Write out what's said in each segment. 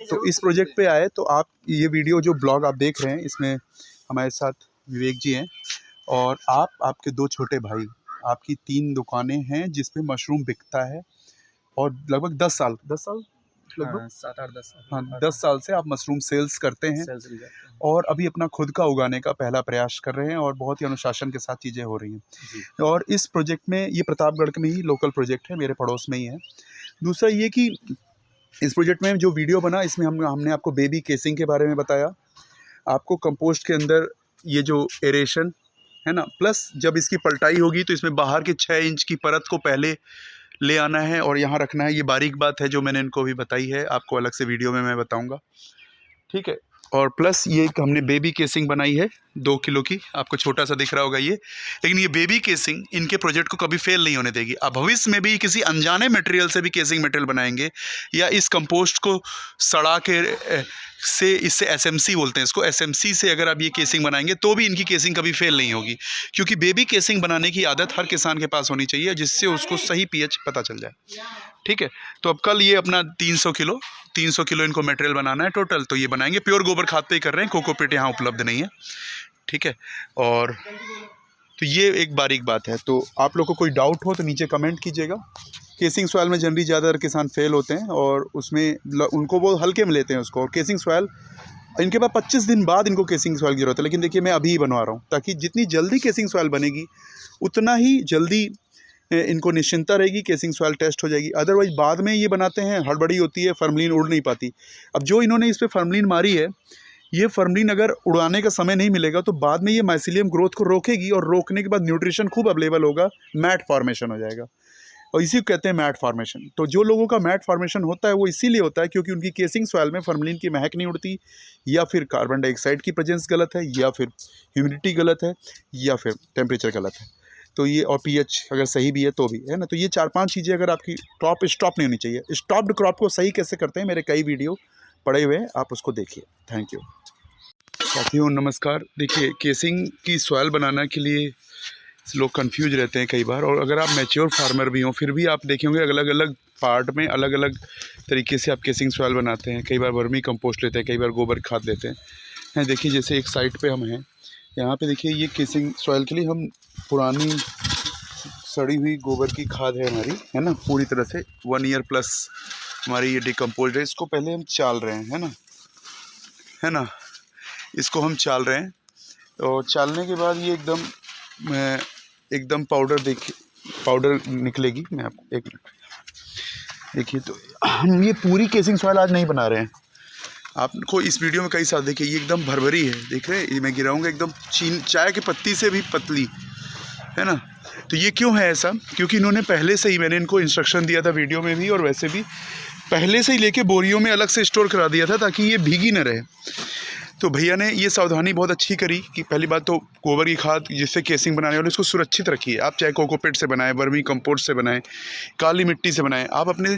तो इस प्रोजेक्ट पे आए तो आप ये वीडियो जो ब्लॉग आप देख रहे हैं इसमें हमारे साथ विवेक जी हैं और आपके 2 छोटे भाई, आपकी 3 दुकानें हैं जिस पे मशरूम बिकता है और लगभग 10 साल लगभग 7-8 10 साल। हाँ, 10 साल से आप मशरूम सेल्स करते हैं और अभी अपना खुद का उगाने का पहला प्रयास कर रहे हैं और बहुत ही अनुशासन के साथ चीज़ें हो रही हैं। और इस प्रोजेक्ट में ये प्रतापगढ़ में ही लोकल प्रोजेक्ट है, मेरे पड़ोस में ही है। दूसरा ये कि इस प्रोजेक्ट में जो वीडियो बना इसमें हमने आपको बेबी केसिंग के बारे में बताया, आपको कंपोस्ट के अंदर ये जो एरेशन है ना, प्लस जब इसकी पलटाई होगी तो इसमें बाहर के 6 इंच की परत को पहले ले आना है और यहाँ रखना है। ये बारीक बात है जो मैंने इनको भी बताई है, आपको अलग से वीडियो में मैं बताऊँगा, ठीक है। और प्लस ये हमने बेबी केसिंग बनाई है 2 किलो की, आपको छोटा सा दिख रहा होगा ये, लेकिन ये बेबी केसिंग इनके प्रोजेक्ट को कभी फेल नहीं होने देगी। अब भविष्य में भी किसी अनजाने मटेरियल से भी केसिंग मटेरियल बनाएंगे या इस कंपोस्ट को सड़ा के से इससे एसएमसी बोलते हैं इसको, एसएमसी से अगर आप ये केसिंग बनाएंगे तो भी इनकी केसिंग कभी फेल नहीं होगी, क्योंकि बेबी केसिंग बनाने की आदत हर किसान के पास होनी चाहिए जिससे उसको सही पीएच पता चल जाए, ठीक है। तो अब कल ये अपना 300 किलो इनको मटेरियल बनाना है टोटल, तो ये बनाएंगे। प्योर गोबर खाद पे ही कर रहे हैं, कोकोपीट यहाँ उपलब्ध नहीं है, ठीक है। और तो ये एक बारीक बात है। तो आप लोग को कोई डाउट हो तो नीचे कमेंट कीजिएगा। केसिंग सॉइल में जनरली ज़्यादातर किसान फेल होते हैं और उसमें उनको वो हल्के में लेते हैं उसको, और केसिंग सॉइल इनके पास 25 दिन बाद इनको केसिंग सॉइल की ज़रूरत है। लेकिन देखिए मैं अभी ही बनवा रहा हूँ ताकि जितनी जल्दी केसिंग सॉइल बनेगी उतना ही जल्दी इनको निश्चिंता रहेगी, केसिंग सॉइल टेस्ट हो जाएगी। अदरवाइज बाद में ये बनाते हैं, हड़बड़ी होती है, फॉर्मलिन उड़ नहीं पाती। अब जो इन्होंने इस पर फॉर्मलिन मारी है, ये फॉर्मलिन अगर उड़ाने का समय नहीं मिलेगा तो बाद में ये माइसीलियम ग्रोथ को रोकेगी और रोकने के बाद न्यूट्रिशन खूब अवेलेबल होगा, मैट फॉर्मेशन हो जाएगा और इसी को कहते हैं मैट फॉर्मेशन। तो जो लोगों का मैट फॉर्मेशन होता है वो इसीलिए होता है क्योंकि उनकी केसिंग सॉइल में फॉर्मलिन की महक नहीं उड़ती, या फिर कार्बन डाइऑक्साइड की प्रेजेंस गलत है, या फिर ह्यूमिडिटी गलत है, या फिर टेम्परेचर गलत है। तो ये और पीएच अगर सही भी है तो भी है ना। तो ये 4-5 चीज़ें अगर आपकी क्रॉप स्टॉप नहीं होनी चाहिए। स्टॉप्ड क्रॉप को सही कैसे करते हैं मेरे कई वीडियो पड़े हुए हैं, आप उसको देखिए। थैंक यू साथियों, नमस्कार। देखिए केसिंग की सॉइल बनाने के लिए लोग कंफ्यूज रहते हैं कई बार, और अगर आप मैच्योर फार्मर भी हों फिर भी आप देखेंगे अलग अलग पार्ट में अलग अलग तरीके से आप केसिंग सॉइल बनाते हैं। कई बार वर्मी कंपोस्ट लेते हैं, कई बार गोबर खाद लेते हैं। देखिए जैसे एक साइड पे हम हैं, यहाँ पे देखिए ये केसिंग सॉइल के लिए हम पुरानी सड़ी हुई गोबर की खाद है हमारी, है ना, पूरी तरह से 1 ईयर प्लस हमारी ये डिकम्पोज है। इसको पहले हम चाल रहे हैं, है ना, इसको हम चाल रहे हैं और चालने के बाद ये एकदम पाउडर निकलेगी। मैं आपको एक मिनट देखिए, तो हम ये पूरी केसिंग सॉइल आज नहीं बना रहे हैं। आपको इस वीडियो में कई साथ देखिए ये एकदम भरभरी है, देख रहे हैं, ये मैं गिराऊंगा एकदम चाय की पत्ती से भी पतली, है ना। तो ये क्यों है ऐसा? क्योंकि इन्होंने पहले से ही, मैंने इनको इंस्ट्रक्शन दिया था वीडियो में भी और वैसे भी, पहले से ही लेके बोरियों में अलग से स्टोर करा दिया था ताकि ये भीगी न रहे। तो भैया ने ये सावधानी बहुत अच्छी करी कि पहली बात तो गोबर की खाद जिससे केसिंग बनाने वाले उसको सुरक्षित रखिए। आप चाहे कोकोपीट से बनाएं, वर्मी कंपोस्ट से बनाएं, काली मिट्टी से बनाएं, आप अपने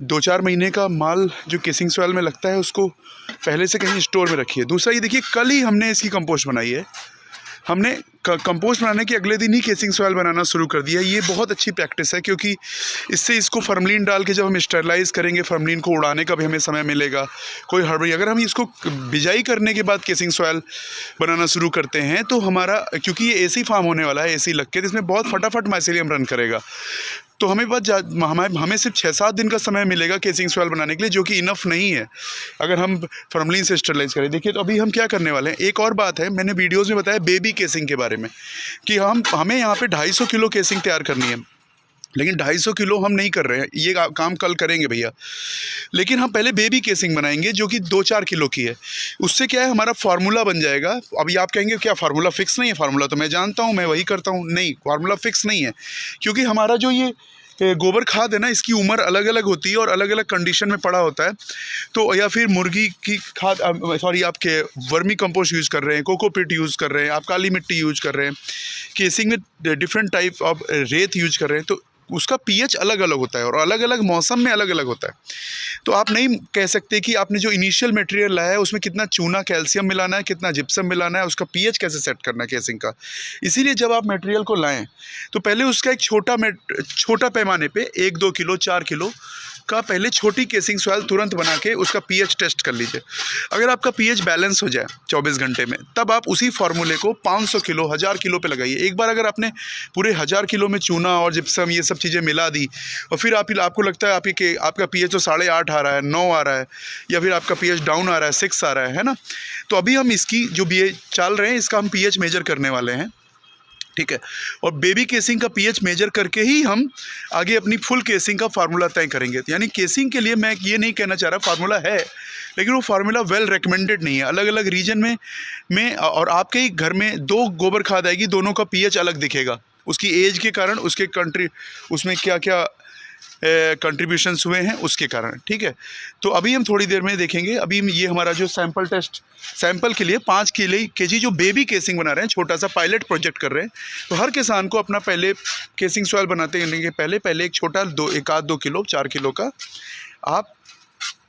2-4 महीने का माल जो केसिंग सॉइल में लगता है उसको पहले से कहीं स्टोर में रखिए। दूसरा ये देखिए, कल ही हमने इसकी कंपोस्ट बनाई है, हमने कंपोस्ट बनाने के अगले दिन ही केसिंग सॉइल बनाना शुरू कर दिया। ये बहुत अच्छी प्रैक्टिस है क्योंकि इससे इसको फॉर्मलिन डाल के जब हम स्टरलाइज करेंगे, फॉर्मलिन को उड़ाने का भी हमें समय मिलेगा, कोई हड़बड़ी। अगर हम इसको बिजाई करने के बाद केसिंग सॉइल बनाना शुरू करते हैं तो हमारा, क्योंकि ये एसी फार्म होने वाला है, एसी लग के, तो इसमें बहुत फटाफट माइसीलियम रन करेगा, तो हमें सिर्फ 6-7 दिन का समय मिलेगा केसिंग सॉइल बनाने के लिए, जो कि इनफ नहीं है अगर हम फॉर्मलिन से स्टरलाइज करें। देखिए तो अभी हम क्या करने वाले हैं, एक और बात है, मैंने वीडियोस में बताया बेबी केसिंग के बारे में कि हमें यहाँ पे 250 किलो केसिंग तैयार करनी है, लेकिन 250 किलो हम नहीं कर रहे हैं, ये काम कल करेंगे भैया। लेकिन हम पहले बेबी केसिंग बनाएंगे जो कि 2-4 किलो की है। उससे क्या है, हमारा फार्मूला बन जाएगा। अभी आप कहेंगे क्या फार्मूला फिक्स नहीं है? फार्मूला तो मैं जानता हूँ, मैं वही करता हूँ। नहीं, फार्मूला फिक्स नहीं है, क्योंकि हमारा जो ये गोबर खाद है ना, इसकी उम्र अलग अलग होती है और अलग अलग कंडीशन में पड़ा होता है। तो या फिर मुर्गी की खाद, आपके वर्मी कंपोस्ट यूज़ कर रहे हैं, कोकोपीट यूज़ कर रहे हैं, आप काली मिट्टी यूज़ कर रहे हैं, केसिंग में डिफरेंट टाइप ऑफ रेत यूज कर रहे हैं, तो उसका पीएच अलग अलग होता है और अलग अलग मौसम में अलग अलग होता है। तो आप नहीं कह सकते कि आपने जो इनिशियल मटेरियल लाया है उसमें कितना चूना कैल्शियम मिलाना है, कितना जिप्सम मिलाना है, उसका पीएच कैसे सेट करना है केसिंग का। इसीलिए जब आप मटेरियल को लाएं तो पहले उसका एक छोटा पैमाने पे 1-2 किलो 4 किलो उसका पहले छोटी केसिंग सॉइल तुरंत बना के उसका पीएच टेस्ट कर लीजिए। अगर आपका पीएच बैलेंस हो जाए 24 घंटे में, तब आप उसी फार्मूले को 500 किलो 1000 किलो पे लगाइए। एक बार अगर आपने पूरे 1000 किलो में चूना और जिप्सम ये सब चीज़ें मिला दी और फिर आपको लगता है आपका पीएच तो 8.5 आ रहा है, 9 आ रहा है, या फिर आपका पीएच डाउन आ रहा है, 6 आ रहा है ना, तो अभी हम इसकी जो चल रहे हैं इसका हम पीएच मेजर करने वाले हैं, ठीक है। और बेबी केसिंग का पीएच मेजर करके ही हम आगे अपनी फुल केसिंग का फार्मूला तय करेंगे। यानी केसिंग के लिए मैं ये नहीं कहना चाह रहा, फार्मूला है लेकिन वो फार्मूला वेल रिकमेंडेड नहीं है। अलग अलग रीजन में और आपके ही घर में 2 गोबर खाद आएगी, दोनों का पीएच अलग दिखेगा, उसकी एज के कारण, उसके कंट्री उसमें क्या क्या कंट्रीब्यूशंस हुए हैं उसके कारण, ठीक है। तो अभी हम थोड़ी देर में देखेंगे। अभी ये हमारा जो सैंपल के लिए 5 केजी जो बेबी केसिंग बना रहे हैं, छोटा सा पायलट प्रोजेक्ट कर रहे हैं। तो हर किसान को अपना पहले केसिंग सॉइल बनाते हैं पहले एक छोटा 1-2 किलो 4 किलो का आप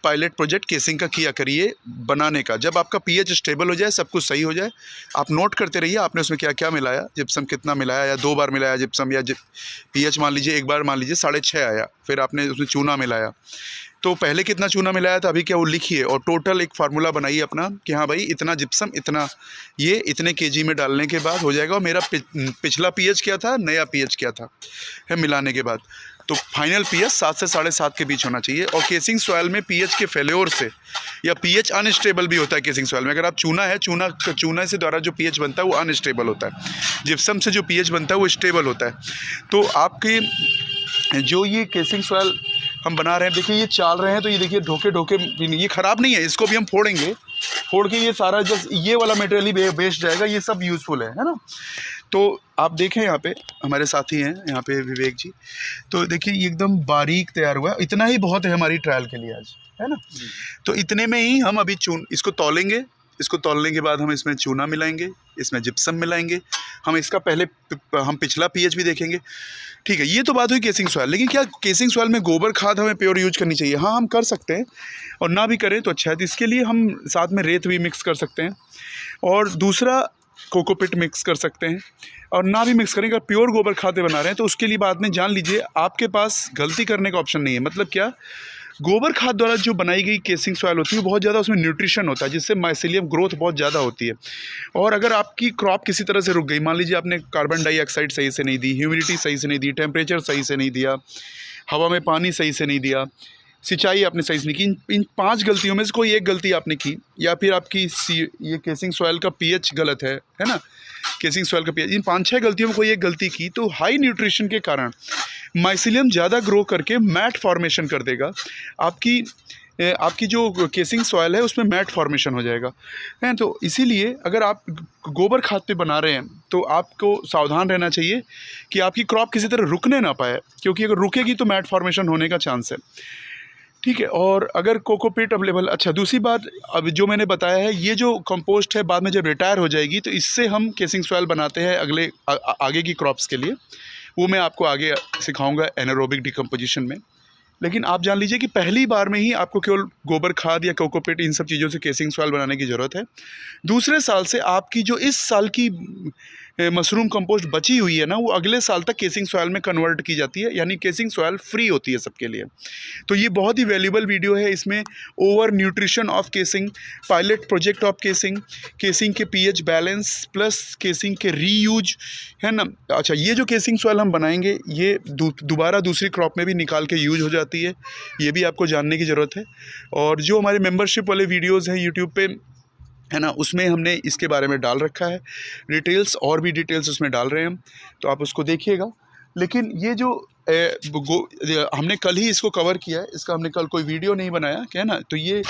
पायलट प्रोजेक्ट केसिंग का किया करिए बनाने का। जब आपका पीएच स्टेबल हो जाए, सब कुछ सही हो जाए, आप नोट करते रहिए आपने उसमें क्या क्या मिलाया, जिप्सम कितना मिलाया, या 2 बार मिलाया जिप्सम, या पीएच मान लीजिए एक बार मान लीजिए 6.5 आया, फिर आपने उसमें चूना मिलाया, तो पहले कितना चूना मिलाया था, अभी क्या, वो लिखिए और टोटल एक फार्मूला बनाइए अपना कि हाँ भाई इतना जिप्सम, इतना ये इतने केजी में डालने के बाद हो जाएगा। और मेरा पिछला पीएच क्या था, नया पीएच क्या था है मिलाने के बाद, तो फाइनल पीएच 7 से 7.5 के बीच होना चाहिए। और केसिंग सॉइल में पीएच के फेल्योर से या पीएच अनस्टेबल भी होता है केसिंग सॉइल में। अगर आप चूना से द्वारा जो पीएच बनता है वो अनस्टेबल होता है, जिप्सम से जो पीएच बनता है वो स्टेबल होता है। तो आपके जो ये केसिंग सॉइल हम बना रहे हैं, देखिए ये चाल रहे हैं, तो ये देखिए ढोके ये ख़राब नहीं है, इसको भी हम फोड़ेंगे, फोड़ के ये सारा जस्ट ये वाला मटेरियल ही वेस्ट जाएगा, ये सब यूज़फुल है ना। तो आप देखें यहाँ पे हमारे साथी हैं यहाँ पे विवेक जी, तो देखिए ये एकदम बारीक तैयार हुआ है, इतना ही बहुत है हमारी ट्रायल के लिए आज, है ना। तो इतने में ही हम अभी इसको तौलेंगे, इसको तौलने के बाद हम इसमें चूना मिलाएंगे, इसमें जिप्सम मिलाएंगे, हम इसका पहले हम पिछला पीएच भी देखेंगे, ठीक है। ये तो बात हुई केसिंग सॉइल। लेकिन क्या केसिंग सॉइल में गोबर खाद हमें प्योर यूज करनी चाहिए? हाँ, हम कर सकते हैं, और ना भी करें तो अच्छा है। तो इसके लिए हम साथ में रेत भी मिक्स कर सकते हैं, और दूसरा कोकोपिट मिक्स कर सकते हैं, और ना भी मिक्स करें, अगर प्योर गोबर खाद बना रहे हैं तो उसके लिए बाद में जान लीजिए आपके पास गलती करने का ऑप्शन नहीं है। मतलब क्या, गोबर खाद द्वारा जो बनाई गई केसिंग सॉइल होती है वो बहुत ज़्यादा उसमें न्यूट्रिशन होता है, जिससे माइसेलियम ग्रोथ बहुत ज़्यादा होती है। और अगर आपकी क्रॉप किसी तरह से रुक गई, मान लीजिए आपने कार्बन डाइऑक्साइड सही से नहीं दी, ह्यूमिडिटी सही से नहीं दी, टेम्परेचर सही से नहीं दिया, हवा में पानी सही से नहीं दिया, सिंचाई आपने सही से नहीं की, इन 5 गलतियों में से कोई एक गलती आपने की, या फिर आपकी ये केसिंग सॉइल का पीएच गलत है ना, केसिंग सॉइल का पीएच, इन 5-6 गलतियों में कोई एक गलती की, तो हाई न्यूट्रिशन के कारण माइसेलियम ज़्यादा ग्रो करके मैट फॉर्मेशन कर देगा। आपकी जो केसिंग सॉइल है उसमें मैट फॉर्मेशन हो जाएगा, है। तो इसीलिए अगर आप गोबर खाद पे बना रहे हैं तो आपको सावधान रहना चाहिए कि आपकी क्रॉप किसी तरह रुकने ना पाए, क्योंकि अगर रुकेगी तो मैट फॉर्मेशन होने का चांस है, ठीक है। और अगर कोकोपीट अवेलेबल, अच्छा दूसरी बात, अब जो मैंने बताया है, ये जो कंपोस्ट है बाद में जब रिटायर हो जाएगी तो इससे हम केसिंग सॉइल बनाते हैं आगे की क्रॉप्स के लिए, वो मैं आपको आगे सिखाऊंगा एनारोबिक डिकम्पोजिशन में। लेकिन आप जान लीजिए कि पहली बार में ही आपको केवल गोबर खाद या कोकोपीट इन सब चीज़ों से केसिंग सॉइल बनाने की ज़रूरत है। दूसरे साल से आपकी जो इस साल की मशरूम कंपोस्ट बची हुई है ना, वो अगले साल तक केसिंग सॉइल में कन्वर्ट की जाती है, यानी केसिंग सॉइल फ्री होती है सबके लिए। तो ये बहुत ही वैल्यूबल वीडियो है। इसमें over nutrition of casing, pilot project of casing, casing के पीएच बैलेंस प्लस केसिंग के रीयूज, है ना। अच्छा, ये जो केसिंग सॉइल हम बनाएंगे ये दोबारा दूसरी क्रॉप में भी निकाल के यूज हो जाती है, ये भी आपको जानने की ज़रूरत है। और जो हमारे मेंबरशिप वाले वीडियोज़ हैं यूट्यूब पे, है ना, उसमें हमने इसके बारे में डाल रखा है डिटेल्स, और भी डिटेल्स उसमें डाल रहे हैं हम, तो आप उसको देखिएगा। लेकिन ये जो हमने कल ही इसको कवर किया है, इसका हमने कल कोई वीडियो नहीं बनाया, क्या है ना। तो ये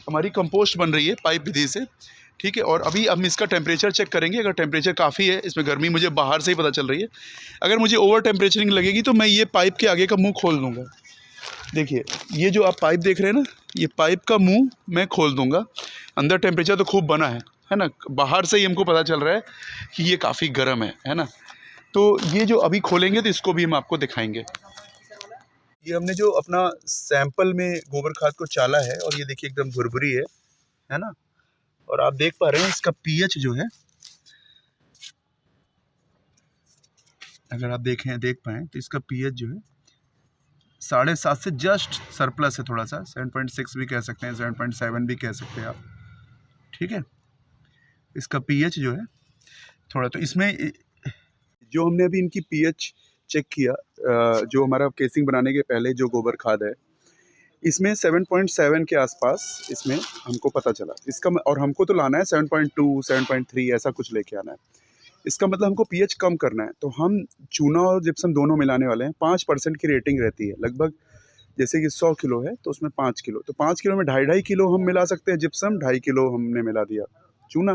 हमारी कंपोस्ट बन रही है पाइप विधि से, ठीक है। और अभी हम इसका टेम्परेचर चेक करेंगे। अगर टेम्परेचर काफ़ी है, इसमें गर्मी मुझे बाहर से ही पता चल रही है, अगर मुझे ओवर टेम्परेचरिंग लगेगी तो मैं ये पाइप के आगे का मुँह खोल दूँगा। देखिए ये जो आप पाइप देख रहे हैं ना, ये पाइप का मुंह मैं खोल दूंगा। अंदर टेम्परेचर तो खूब बना है ना, बाहर से ही हमको पता चल रहा है कि ये काफ़ी गर्म है ना। तो ये जो अभी खोलेंगे तो इसको भी हम आपको दिखाएंगे। ये हमने जो अपना सैंपल में गोबर खाद को चाला है, और ये देखिए एकदम भुरभुरी है ना। और आप देख पा रहे हैं इसका पीएच जो है, अगर आप देख पाएँ तो इसका पीएच जो है 7.5 से जस्ट सरप्लस है थोड़ा सा, 7.6 भी कह सकते हैं, 7.7 भी कह सकते हैं आप, ठीक है। इसका पीएच जो है थोड़ा, तो इसमें जो हमने अभी इनकी पीएच चेक किया, जो हमारा केसिंग बनाने के पहले जो गोबर खाद है, इसमें 7.7 के आसपास इसमें हमको पता चला इसका, और हमको तो लाना है 7.2, 7.3 ऐसा कुछ लेके आना है। इसका मतलब हमको पीएच कम करना है, तो हम चूना और जिप्सम दोनों मिलाने वाले हैं। 5% की रेटिंग रहती है लगभग, जैसे कि 100 किलो है तो उसमें 5 किलो, तो 5 किलो में 2.5 किलो हम मिला सकते हैं जिप्सम, 2.5 किलो हमने मिला दिया चूना।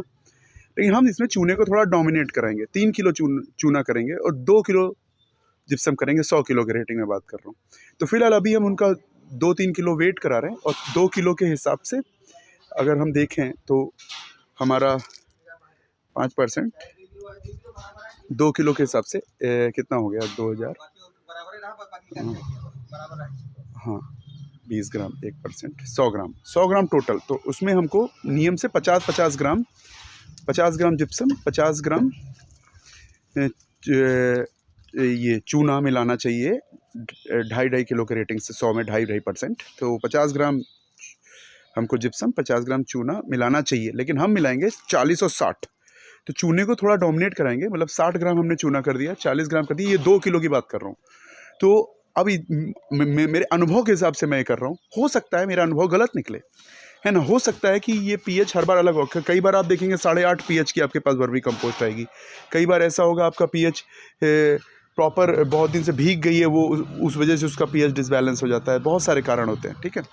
लेकिन हम इसमें चूने को थोड़ा डोमिनेट कराएंगे, 3 किलो चूना करेंगे और 2 किलो जिप्सम करेंगे, 100 किलो की रेटिंग में बात कर रहा हूँ। तो फिलहाल अभी हम उनका 2-3 किलो वेट करा रहे हैं, और 2 किलो के हिसाब से अगर हम देखें तो हमारा 5% 2 किलो के हिसाब से कितना हो गया, 2000, हाँ 20 ग्राम 1%, 100 ग्राम, 100 ग्राम टोटल। तो उसमें हमको नियम से 50 ग्राम जिप्सम, 50 ग्राम ये चूना मिलाना चाहिए, 2.5 किलो के रेटिंग से 100 में 2.5%। तो 50 ग्राम हमको जिप्सम, 50 ग्राम चूना मिलाना चाहिए, लेकिन हम मिलाएंगे 40 और 60। तो चूने को थोड़ा डोमिनेट कराएंगे, मतलब 60 ग्राम हमने चूना कर दिया, 40 ग्राम कर दिया, ये 2 किलो की बात कर रहा हूँ। तो अभी मेरे अनुभव के हिसाब से मैं ये कर रहा हूँ, हो सकता है मेरा अनुभव गलत निकले, है ना, हो सकता है कि ये पीएच हर बार अलग हो। कई बार आप देखेंगे 8.5 पीएच की आपके पास वर्मी कंपोस्ट आएगी, कई बार ऐसा होगा आपका पीएच प्रॉपर बहुत दिन से भीग गई है वो, उस वजह से उसका पीएच डिसबैलेंस हो जाता है, बहुत सारे कारण होते हैं, ठीक है।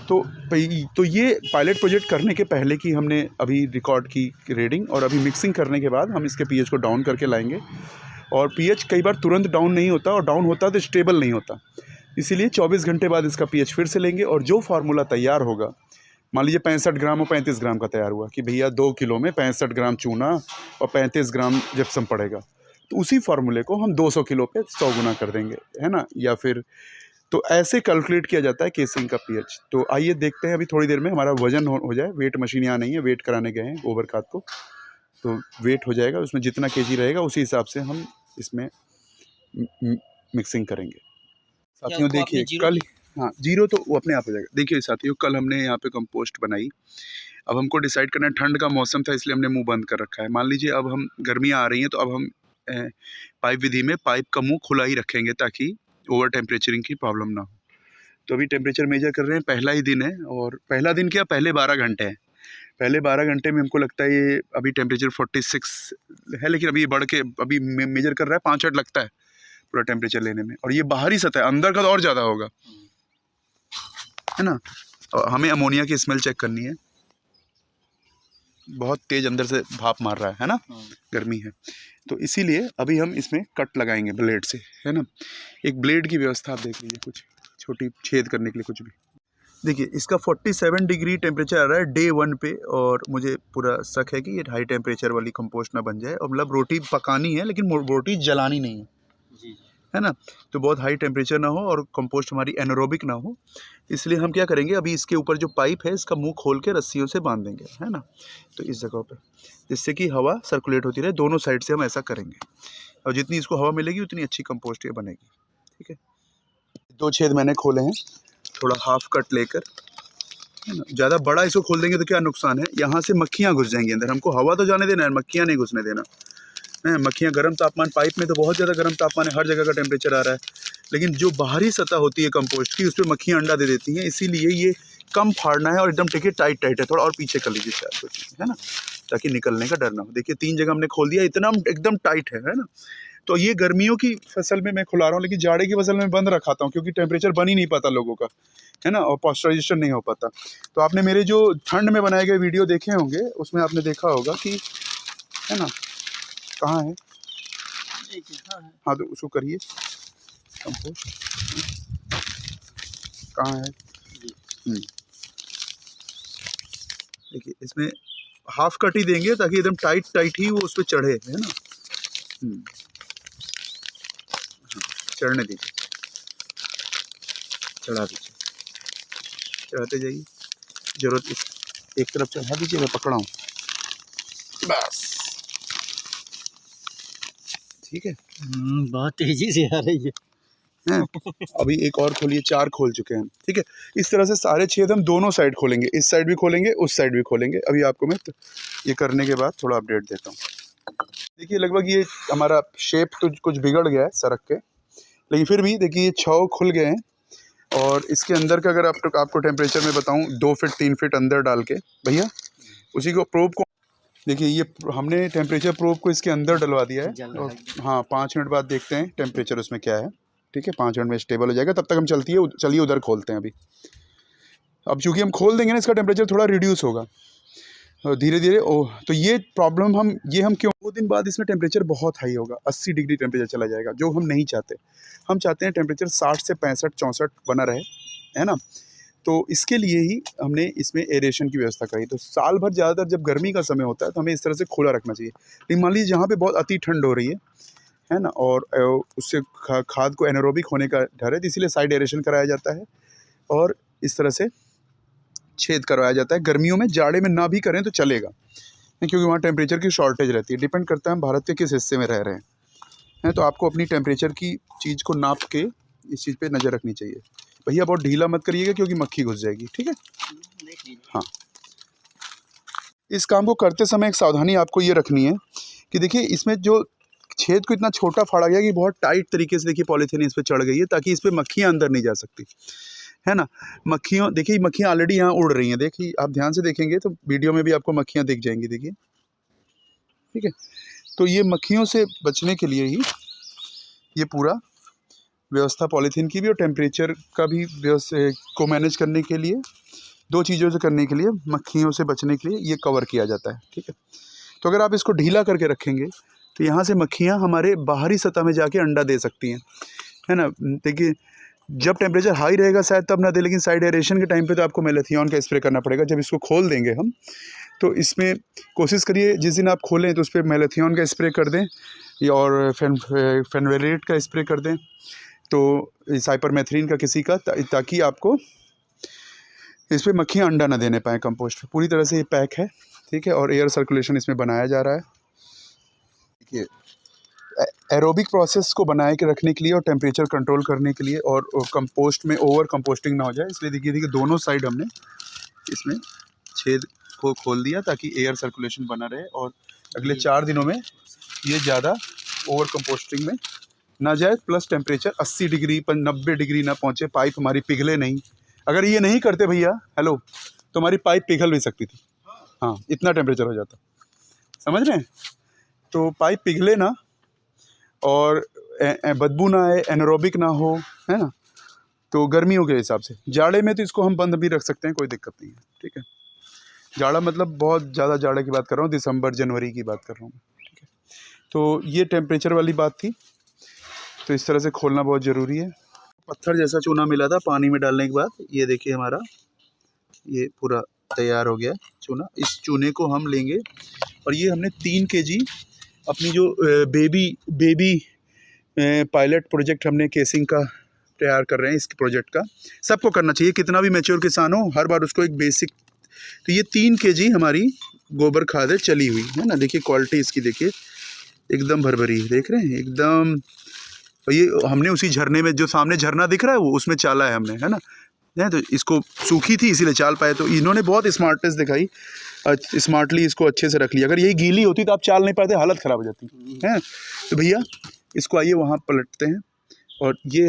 तो ये पायलट प्रोजेक्ट करने के पहले की हमने अभी रिकॉर्ड की रीडिंग, और अभी मिक्सिंग करने के बाद हम इसके पीएच को डाउन करके लाएंगे। और पीएच कई बार तुरंत डाउन नहीं होता, और डाउन होता तो स्टेबल नहीं होता, इसीलिए 24 घंटे बाद इसका पीएच फिर से लेंगे, और जो फार्मूला तैयार होगा, मान लीजिए 65 ग्राम और 35 ग्राम का तैयार हुआ कि भैया 2 किलो में 65 ग्राम चूना और 35 ग्राम जिप्सम पड़ेगा, तो उसी फार्मूले को हम 200 किलो पे 100 गुना कर देंगे, है ना, या फिर तो ऐसे कैलकुलेट किया जाता है केसिंग का पीएच। तो आइए देखते हैं, अभी थोड़ी देर में हमारा वजन हो जाए, वेट मशीन यहाँ नहीं है, वेट कराने गए हैं गोबर खाद को, तो वेट हो जाएगा, उसमें जितना केजी रहेगा उसी हिसाब से हम इसमें मिक्सिंग करेंगे। साथियों देखिए कल, हाँ जीरो तो वो अपने आप हो जाएगा। देखिए साथियों, कल हमने यहाँ पे कंपोस्ट बनाई, अब हमको डिसाइड करना है, ठंड का मौसम था इसलिए हमने मुंह बंद कर रखा है। मान लीजिए अब हम गर्मियाँ आ रही हैं, तो अब हम पाइप विधि में पाइप का मुंह खुला ही रखेंगे ताकि ओवर टेम्परेचरिंग की प्रॉब्लम ना हो। तो अभी टेम्परेचर मेजर कर रहे हैं, पहला ही दिन है, और पहला दिन क्या, पहले 12 घंटे हैं। पहले 12 घंटे में हमको लगता है ये अभी टेम्परेचर 46 है, लेकिन अभी बढ़ के अभी मेजर कर रहा है, 5-8 लगता है पूरा टेम्परेचर लेने में, और ये बाहरी सतह, अंदर का तो और ज़्यादा होगा, है ना। और हमें अमोनिया की स्मेल चेक करनी है, बहुत तेज़ अंदर से भाप मार रहा है ना, गर्मी है, तो इसीलिए अभी हम इसमें कट लगाएंगे ब्लेड से, है ना। एक ब्लेड की व्यवस्था आप देख लीजिए, कुछ छोटी छेद करने के लिए कुछ भी। देखिए इसका 47 डिग्री टेम्परेचर आ रहा है डे 1 पे, और मुझे पूरा शक है कि ये हाई टेम्परेचर वाली कंपोस्ट ना बन जाए, और मतलब रोटी पकानी है लेकिन रोटी जलानी नहीं है जी, है ना। तो बहुत हाई टेम्परेचर ना हो और कंपोस्ट हमारी एनारोबिक ना हो, इसलिए हम क्या करेंगे, अभी इसके ऊपर जो पाइप है इसका मुंह खोल के रस्सियों से बांध देंगे, है ना, तो इस जगह पे, जिससे कि हवा सर्कुलेट होती रहे, दोनों साइड से हम ऐसा करेंगे, और जितनी इसको हवा मिलेगी उतनी अच्छी कंपोस्ट ये बनेगी, ठीक है। 2 छेद मैंने खोले हैं, थोड़ा हाफ कट लेकर, है ना। ज़्यादा बड़ा इसको खोल देंगे तो क्या नुकसान है, यहाँ से मक्खियाँ घुस जाएंगी अंदर, हमको हवा तो जाने देना है, मक्खियाँ नहीं घुसने देना है। मक्खियाँ गर्म तापमान, पाइप में तो बहुत ज़्यादा गर्म तापमान है, हर जगह का टेम्परेचर आ रहा है, लेकिन जो बाहरी सतह होती है कंपोस्ट की, उस पर मक्खियाँ अंडा दे देती हैं, इसीलिए ये कम फाड़ना है, और एकदम टिके टाइट है, थोड़ा और पीछे कर लीजिए शायद, है ना, ताकि निकलने का डर ना हो। देखिए 3 जगह हमने खोल दिया, इतना एकदम टाइट है ना। तो ये गर्मियों की फसल में मैं खुला रहा हूँ, लेकिन जाड़े की फसल में बंद रखाता हूँ, क्योंकि टेम्परेचर बन ही नहीं पाता लोगों का, है ना, और पॉस्चराइजेशन नहीं हो पाता। तो आपने मेरे जो ठंड में बनाए गए वीडियो देखे होंगे, उसमें आपने देखा होगा कि, है ना, कहाँ है, हाँ तो उसको करिए कंपोस्ट, कहाँ है, देखिए इसमें हाफ कट ही देंगे ताकि एकदम टाइट ही वो उस पर चढ़े, है ना, चढ़ने दीजिए, चढ़ा दीजिए, चढ़ाते जाइए, जरूरत एक तरफ चढ़ा दीजिए, मैं पकड़ा हूँ, बस ठीक है। बहुत तेजी से आ रही है। हैं। अभी एक और खोलिए, 4 खोल चुके हैं, ठीक है। इस तरह से सारे छेद हम दोनों साइड खोलेंगे, इस साइड भी खोलेंगे, उस साइड भी खोलेंगे। अभी आपको मैं ये करने के बाद थोड़ा अपडेट देता हूँ। देखिए लगभग ये हमारा शेप तो कुछ बिगड़ गया है सड़क के, लेकिन फिर भी देखिए ये 6 खुल गए हैं। और इसके अंदर का अगर आपको टेम्परेचर में बताऊँ, 2 फीट 3 फीट अंदर डाल के भैया उसी को प्रोब को, देखिए ये हमने टेम्परेचर प्रोब को इसके अंदर डलवा दिया है। और हाँ 5 मिनट बाद देखते हैं टेम्परेचर उसमें क्या है, ठीक है। 5 मिनट में स्टेबल हो जाएगा, तब तक हम चलिए उधर खोलते हैं अभी। अब चूँकि हम खोल देंगे ना, इसका टेम्परेचर थोड़ा रिड्यूस होगा धीरे धीरे। तो ये प्रॉब्लम हम क्यों, 2 दिन बाद इसमें टेम्परेचर बहुत हाई होगा, 80 डिग्री टेम्परेचर चला जाएगा, जो हम नहीं चाहते। हम चाहते हैं टेम्परेचर 60 से 65 64 बना रहे, है ना। तो इसके लिए ही हमने इसमें एरेशन की व्यवस्था करी। तो साल भर ज़्यादातर जब गर्मी का समय होता है तो हमें इस तरह से खुला रखना चाहिए। लेकिन मान लीजिए जहाँ पे बहुत अति ठंड हो रही है ना, और उससे खाद को एनारोबिक होने का डर है, तो इसीलिए साइड एरेशन कराया जाता है और इस तरह से छेद करवाया जाता है। गर्मियों में, जाड़े में ना भी करें तो चलेगा, क्योंकि वहाँ टेम्परेचर की शॉर्टेज रहती है। डिपेंड करता है हम भारत के किस हिस्से में रह रहे हैं। तो आपको अपनी टेम्परेचर की चीज़ को नाप के इस चीज़ पे नज़र रखनी चाहिए। भैया बहुत ढीला मत करिएगा क्योंकि मक्खी घुस जाएगी, ठीक है। हाँ, इस काम को करते समय एक सावधानी आपको ये रखनी है कि देखिए इसमें जो छेद को इतना छोटा फाड़ा गया कि बहुत टाइट तरीके से देखिए पॉलीथीन इस पर चढ़ गई है, ताकि इस पर मक्खियाँ अंदर नहीं जा सकती, है ना। मक्खियों, देखिए मक्खियाँ ऑलरेडी यहाँ उड़ रही हैं, देखिए आप ध्यान से देखेंगे तो वीडियो में भी आपको मक्खियाँ दिख जाएंगी, देखिए, ठीक है। तो ये मक्खियों से बचने के लिए ही ये पूरा व्यवस्था पॉलीथीन की भी और टेम्परेचर का भी व्यवस्था को मैनेज करने के लिए, 2 चीज़ों से करने के लिए, मक्खियों से बचने के लिए ये कवर किया जाता है, ठीक है। तो अगर आप इसको ढीला करके रखेंगे तो यहाँ से मक्खियाँ हमारे बाहरी सतह में जाके अंडा दे सकती हैं, है ना। देखिए जब टेम्परेचर हाई रहेगा शायद तब ना दे, लेकिन साइड एरेशन के टाइम पे तो आपको मेलाथियन का स्प्रे करना पड़ेगा। जब इसको खोल देंगे हम, तो इसमें कोशिश करिए जिस दिन आप खोलें तो उस पर मेलाथियन का स्प्रे कर दें, या और फेनवेरेट का स्प्रे कर दें, तो साइपरमेथ्रिन का किसी का, ताकि आपको इस पर मक्खियाँ अंडा ना देने पाएँ। कंपोस्ट पूरी तरह से ये पैक है, ठीक है, और एयर सर्कुलेशन इसमें बनाया जा रहा है। देखिए एरोबिक प्रोसेस को बनाए के रखने के लिए और टेम्परेचर कंट्रोल करने के लिए, और कंपोस्ट में ओवर कंपोस्टिंग ना हो जाए, इसलिए देखिए दोनों साइड हमने इसमें छेद को खोल दिया ताकि एयर सर्कुलेशन बना रहे, और अगले 4 दिनों में ये ज़्यादा ओवर कंपोस्टिंग में ना जाए, प्लस टेम्परेचर 80 डिग्री पर 90 डिग्री ना पहुँचे, पाइप हमारी पिघले नहीं। अगर ये नहीं करते भैया, हेलो, तो हमारी पाइप पिघल भी सकती थी। हाँ, इतना टेम्परेचर हो जाता, समझ रहे हैं। तो पाइप पिघले ना और बदबू ना आए, एनारोबिक ना हो, है ना। तो गर्मियों के हिसाब से, जाड़े में तो इसको हम बंद भी रख सकते हैं, कोई दिक्कत नहीं है, ठीक है। जाड़ा मतलब बहुत ज़्यादा जाड़े की बात कर रहा हूँ, दिसंबर जनवरी की बात कर रहा हूँ, ठीक है। तो ये टेम्परेचर वाली बात थी। तो इस तरह से खोलना बहुत ज़रूरी है। पत्थर जैसा चूना मिला था पानी में डालने के बाद, ये देखिए हमारा ये पूरा तैयार हो गया चूना। इस चूने को हम लेंगे और ये हमने 3 kg अपनी जो बेबी पायलट प्रोजेक्ट हमने केसिंग का तैयार कर रहे हैं, इस प्रोजेक्ट का सबको करना चाहिए, कितना भी मैच्योर किसान हो, हर बार उसको एक बेसिक। तो ये 3 kg हमारी गोबर खाद है चली हुई, है ना। देखिए क्वालिटी इसकी, देखिए एकदम भरभरी, देख रहे हैं एकदम। और ये हमने उसी झरने में, जो सामने झरना दिख रहा है वो, उसमें चाला है हमने, है ना। तो इसको सूखी थी इसीलिए चाल पाए। तो इन्होंने बहुत स्मार्टनेस दिखाई, स्मार्टली इसको अच्छे से रख लिया। अगर यही गीली होती तो आप चाल नहीं पाते, हालत ख़राब हो जाती है। तो भैया इसको आइए वहाँ पलटते हैं। और ये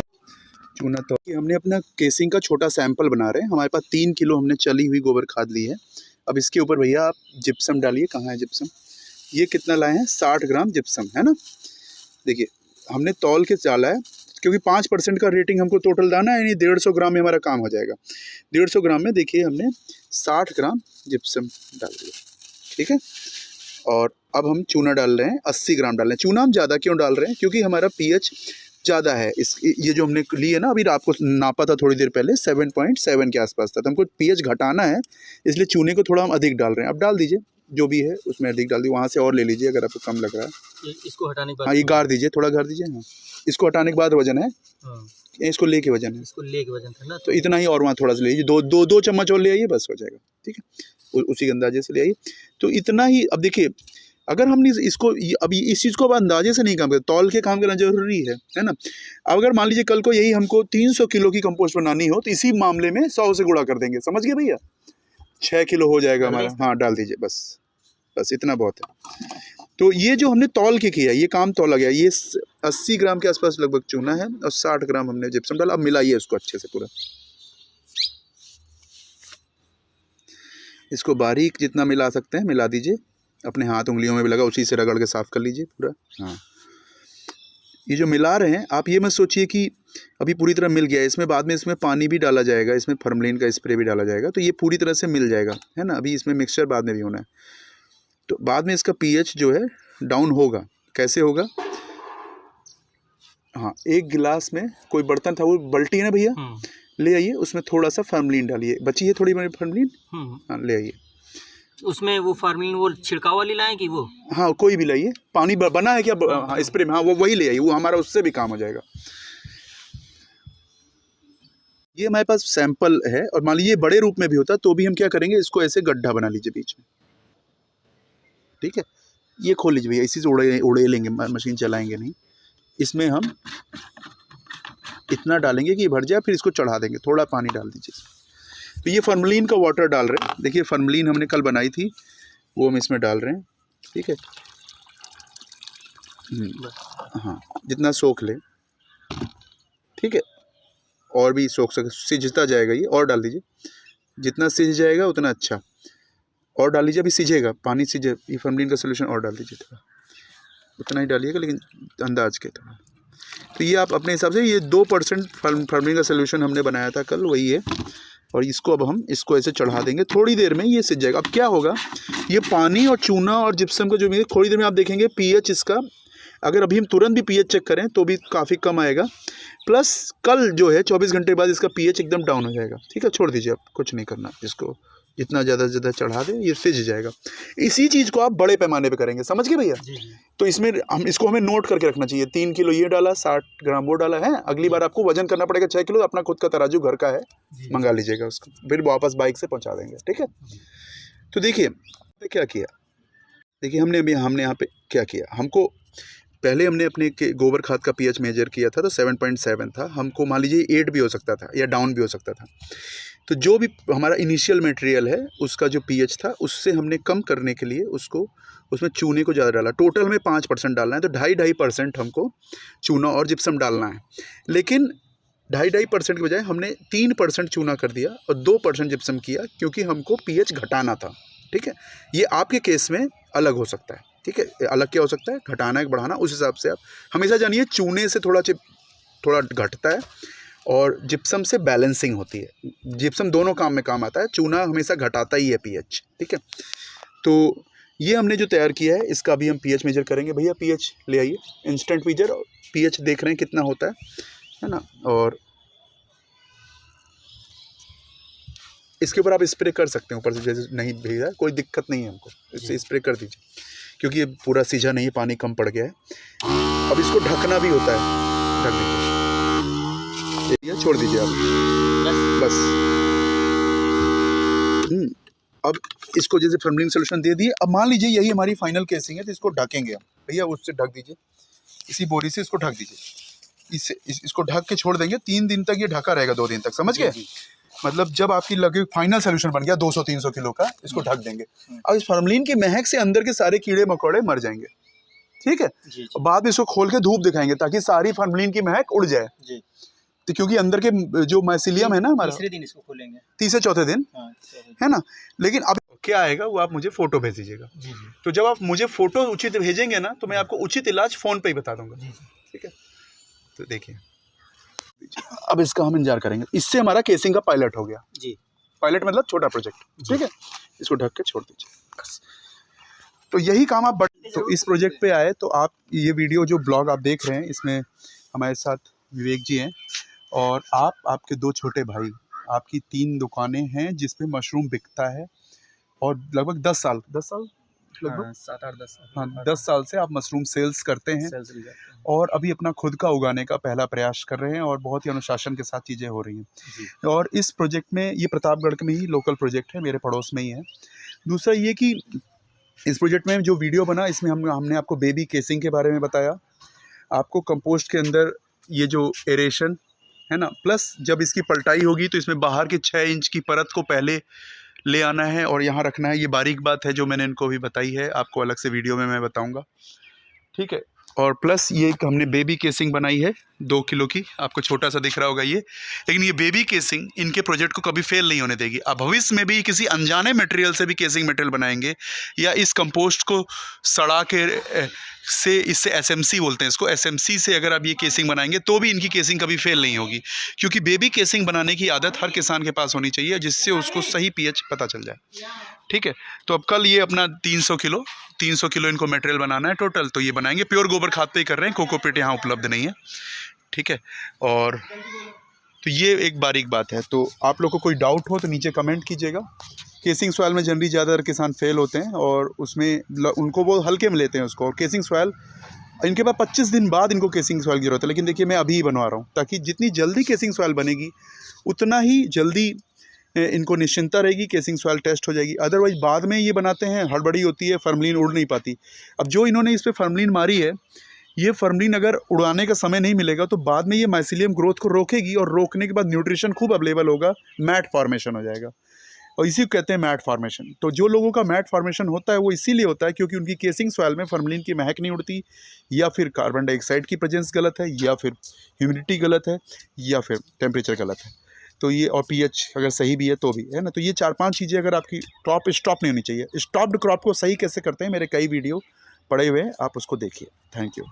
चूना, तो हमने अपना केसिंग का छोटा सैंपल बना रहे हैं। हमारे पास 3 किलो हमने चली हुई गोबर खाद ली है। अब इसके ऊपर भैया आप जिप्सम डालिए। कहाँ है जिप्सम? ये कितना लाए हैं? 60 ग्राम जिप्सम, है ना। देखिए हमने तौल के डाला है, क्योंकि 5% का रेटिंग हमको टोटल डालना है, यानी 150 ग्राम में हमारा काम हो जाएगा। 150 ग्राम में देखिए हमने 60 ग्राम जिप्सम डाल दिया, ठीक है। और अब हम चूना डाल रहे हैं, 80 ग्राम डाल रहे हैं। चूना हम ज़्यादा क्यों डाल रहे हैं? क्योंकि हमारा pH ज़्यादा है। ये जो हमने ली है ना, अभी आपको नापा था थोड़ी देर पहले, 7.7 के आसपास था। तो हमको pH घटाना है, इसलिए चूने को थोड़ा हम अधिक डाल रहे हैं। अब डाल दीजिए जो भी है उसमें अधिक डाल दीजिए, वहाँ से और ले लीजिए अगर आपको कम लग रहा है। इसको हटाने के बाद, हाँ ये गाड़ दीजिए, थोड़ा गाड़ दीजिए। हाँ इसको हटाने के बाद वजन है, इसको लेके वजन है, इसको लेके वजन था ना, तो इतना ही। और वहाँ थोड़ा सा ले लीजिए, दो चम्मच और ले आइए, बस हो जाएगा, ठीक है। उसी अंदाजे से ले आइए। तो इतना ही। अब देखिए अगर हमने इसको अभी इस चीज़ को अब अंदाजे से नहीं काम करते, तौल के काम करना जरूरी है ना। अब अगर मान लीजिए कल को यही हमको 300 किलो की कंपोस्ट बनानी हो तो इसी मामले में 100 से गुणा कर देंगे, समझ गए भैया। 6 किलो हो जाएगा हमारा। हाँ डाल दीजिए, बस इतना बहुत है। तो ये जो हमने तौल के किया, ये काम तौला गया। ये 80 ग्राम के आसपास लगभग चूना है और 60 ग्राम हमने जिप्सम डाला। अब मिलाइए उसको अच्छे से पूरा, इसको बारीक जितना मिला सकते हैं मिला दीजिए। अपने हाथ उंगलियों में भी लगा, उसी से रगड़ के साफ कर लीजिए पूरा। हाँ, ये जो मिला रहे हैं आप ये मत सोचिए कि अभी पूरी तरह मिल गया है, इसमें बाद में इसमें पानी भी डाला जाएगा, इसमें फॉर्मलिन का स्प्रे भी डाला जाएगा, तो ये पूरी तरह से मिल जाएगा, है ना। अभी इसमें मिक्सचर बाद में भी होना है, तो बाद में इसका पीएच जो है डाउन होगा। कैसे होगा? हाँ, एक गिलास में कोई बर्तन था, वो बल्टी है ना भैया, ले आइए, उसमें थोड़ा सा फॉर्मलिन डालिए। बची है थोड़ी बड़ी फॉर्मलिन, हाँ ले आइए। उसमें वो फार्मिन वो छिड़काव वाली लाएं कि वो? हाँ कोई भी लाइए। पानी बना है क्या? हाँ स्प्रे में, हाँ वो वही ले आइए, वो हमारा उससे भी काम हो जाएगा। ये हमारे पास सैंपल है, और मान लीजिए बड़े रूप में भी होता तो भी हम क्या करेंगे, इसको ऐसे गड्ढा बना लीजिए बीच में, ठीक है। ये खोल लीजिए भैया, इसी से उड़े लेंगे, मशीन चलाएंगे नहीं। इसमें हम इतना डालेंगे कि ये भर जाए, फिर इसको चढ़ा देंगे। थोड़ा पानी डाल दीजिए। तो ये फॉर्मलिन का वाटर डाल रहे हैं। देखिए फॉर्मलिन हमने कल बनाई थी, वो हम इसमें डाल रहे हैं, ठीक है। हाँ जितना सोख ले, ठीक है, और भी सोख सके, सिझता जाएगा ये, और डाल दीजिए। जितना सिझ जाएगा उतना अच्छा, और डाल लीजिए। अभी सिझेगा, पानी सिझे, ये फॉर्मलिन का सोल्यूशन और डाल दीजिए थोड़ा, उतना ही डालिएगा लेकिन अंदाज के थोड़ा। तो ये आप अपने हिसाब से, ये 2% फॉर्मलिन का सोल्यूशन हमने बनाया था कल, वही है। और इसको अब हम इसको ऐसे चढ़ा देंगे, थोड़ी देर में ये सिझ जाएगा। अब क्या होगा, ये पानी और चूना और जिप्सम का जो भी, थोड़ी देर में आप देखेंगे पीएच इसका, अगर अभी हम तुरंत भी पीएच चेक करें तो भी काफ़ी कम आएगा। प्लस कल जो है 24 घंटे बाद इसका पीएच एकदम डाउन हो जाएगा, ठीक है। छोड़ दीजिए, आप कुछ नहीं करना, इसको जितना ज़्यादा से ज़्यादा चढ़ा दें, ये सिझ जाएगा। इसी चीज़ को आप बड़े पैमाने पे करेंगे, समझ गए भैया। तो इसमें हमें नोट करके रखना चाहिए। 3 किलो ये डाला, 60 ग्राम वो डाला है। अगली बार आपको वजन करना पड़ेगा 6 किलो, अपना खुद का तराजू घर का है, मंगा लीजिएगा उसको, फिर वापस बाइक से पहुँचा देंगे, ठीक है। तो देखिए क्या किया, देखिए हमने यहाँ पे क्या किया। हमको पहले हमने अपने गोबर खाद का पीएच मेजर किया था, तो 7.7 था। हमको मान लीजिए 8 भी हो सकता था या डाउन भी हो सकता था। तो जो भी हमारा इनिशियल मटेरियल है उसका जो पीएच था, उससे हमने कम करने के लिए उसमें चूने को ज़्यादा डाला। टोटल में 5% डालना है, तो 2.5% हमको चूना और जिप्सम डालना है। लेकिन 2.5% के बजाय हमने 3% चूना कर दिया और 2% जिप्सम किया, क्योंकि हमको पीएच घटाना था, ठीक है। ये आपके केस में अलग हो सकता है, ठीक है। अलग क्या हो सकता है, घटाना है बढ़ाना, उस हिसाब से आप हमेशा जानिए। चूने से थोड़ा घटता है और जिप्सम से बैलेंसिंग होती है। जिप्सम दोनों काम में काम आता है, चूना हमेशा घटाता ही है पीएच, ठीक है। तो ये हमने जो तैयार किया है, इसका भी हम पीएच मेजर करेंगे। भैया पीएच ले आइए, इंस्टेंट मेजर, पीएच देख रहे हैं कितना होता है ना। और इसके ऊपर आप स्प्रे कर सकते हैं ऊपर से, जैसे नहीं भेजा, कोई दिक्कत नहीं है हमको, इससे स्प्रे कर दीजिए, क्योंकि ये पूरा सीझा नहीं है, पानी कम पड़ गया है। अब इसको ढकना भी होता है, ढक दीजिए, छोड़ दीजिए आप, बस। अब इसको जैसे फॉर्मलिन सोल्यूशन दे दिए। अब मान लीजिए यही हमारी फाइनल केसिंग है, तो इसको ढकेंगे हम। भैया उससे ढक दीजिए, इसी बोरी से इसको ढक दीजिए। इसको ढक के छोड़ देंगे 3 दिन तक, ये ढका रहेगा, 2 दिन तक, समझ गए। मतलब जब आपकी लगे फाइनल सोल्यूशन बन गया 200-300 किलो का, इसको ढक देंगे। अब इस फॉर्मलिन की महक से अंदर के सारे कीड़े मकोड़े मर जाएंगे, ठीक है। बाद में इसको खोल के धूप दिखाएंगे ताकि सारी फॉर्मलिन की महक उड़ जाए, तो क्योंकि अंदर के जो माइसीलियम है ना हमारा, तीसरे दिन इसको खोलेंगे, तीसरे चौथे दिन, है ना। लेकिन अब क्या आएगा वो आप मुझे फोटो भेज दीजिएगा। तो जब आप मुझे फोटो उचित भेजेंगे ना, तो मैं आपको उचित इलाज फोन पे ही बता दूंगा, ठीक है। तो देखिए अब इसका हम इंतजार करेंगे। इससे हमारा केसिंग का पायलट हो गया जी। पायलट मतलब छोटा प्रोजेक्ट, ठीक है। इसको ढक के छोड़ दीजिए बस। तो यही काम आप तो इस प्रोजेक्ट पे आए, तो आप ये वीडियो जो ब्लॉग आप देख रहे हैं, इसमें हमारे साथ विवेक जी हैं, और आपके 2 छोटे भाई, आपकी 3 दुकानें हैं जिस पे मशरूम बिकता है, और लगभग 10 साल लगभग 7-8-10 साल, हाँ 10 साल से आप मशरूम सेल्स करते हैं, और अभी अपना खुद का उगाने का पहला प्रयास कर रहे हैं, और बहुत ही अनुशासन के साथ चीज़ें हो रही हैं। और इस प्रोजेक्ट में, ये प्रतापगढ़ में ही लोकल प्रोजेक्ट है, मेरे पड़ोस में ही है। दूसरा ये कि इस प्रोजेक्ट में जो वीडियो बना इसमें हमने आपको बेबी केसिंग के बारे में बताया, आपको कंपोस्ट के अंदर ये जो एरेशन है ना, प्लस जब इसकी पलटाई होगी तो इसमें बाहर के 6 इंच की परत को पहले ले आना है और यहाँ रखना है। ये बारीक बात है जो मैंने इनको भी बताई है, आपको अलग से वीडियो में मैं बताऊँगा, ठीक है। और प्लस ये एक हमने बेबी केसिंग बनाई है 2 किलो की, आपको छोटा सा दिख रहा होगा ये, लेकिन ये बेबी केसिंग इनके प्रोजेक्ट को कभी फेल नहीं होने देगी। अब भविष्य में भी किसी अनजाने मटेरियल से भी केसिंग मटेरियल बनाएंगे या इस कंपोस्ट को सड़ा के से, इससे एसएमसी बोलते हैं इसको, एसएमसी से अगर आप ये केसिंग बनाएंगे तो भी इनकी केसिंग कभी फेल नहीं होगी, क्योंकि बेबी केसिंग बनाने की आदत हर किसान के पास होनी चाहिए जिससे उसको सही पीएच पता चल जाए, ठीक है। तो अब कल ये अपना 300 किलो इनको मटेरियल बनाना है टोटल, तो ये बनाएंगे। प्योर गोबर खाद पे ही कर रहे हैं, कोकोपीट यहाँ उपलब्ध नहीं है, ठीक है। और तो ये एक बारीक बात है। तो आप लोग को कोई डाउट हो तो नीचे कमेंट कीजिएगा। केसिंग सॉइल में जनरली ज़्यादातर किसान फेल होते हैं और उसमें उनको वो हल्के में लेते हैं उसको, और केसिंग सॉइल इनके पास 25 दिन बाद इनको केसिंग सॉइल की जरूरत है। लेकिन देखिए मैं अभी ही बनवा रहा हूँ, ताकि जितनी जल्दी केसिंग सॉइल बनेगी उतना ही जल्दी इनको निश्चिंता रहेगी, केसिंग सॉइल टेस्ट हो जाएगी। अदरवाइज बाद में ये बनाते हैं, हड़बड़ी होती है, फॉर्मलिन उड़ नहीं पाती। अब जो इन्होंने इस पर फॉर्मलिन मारी है, ये फॉर्मलिन अगर उड़ाने का समय नहीं मिलेगा तो बाद में ये माइसीलियम ग्रोथ को रोकेगी, और रोकने के बाद न्यूट्रिशन खूब अवेलेबल होगा, मैट फॉर्मेशन हो जाएगा, और इसी को कहते हैं मैट फॉर्मेशन। तो जो लोगों का मैट फॉर्मेशन होता है वो इसीलिए होता है क्योंकि उनकी केसिंग सॉइल में फॉर्मलिन की महक नहीं उड़ती, या फिर कार्बन डाइऑक्साइड की प्रेजेंस गलत है, या फिर ह्यूमिडिटी गलत है, या फिर टेम्परेचर गलत है। तो ये, और पीएच अगर सही भी है तो भी है ना। तो ये 4-5 चीज़ें अगर आपकी क्रॉप स्टॉप नहीं होनी चाहिए। स्टॉप्ड क्रॉप को सही कैसे करते हैं, मेरे कई वीडियो पड़े हुए हैं, आप उसको देखिए। Thank you.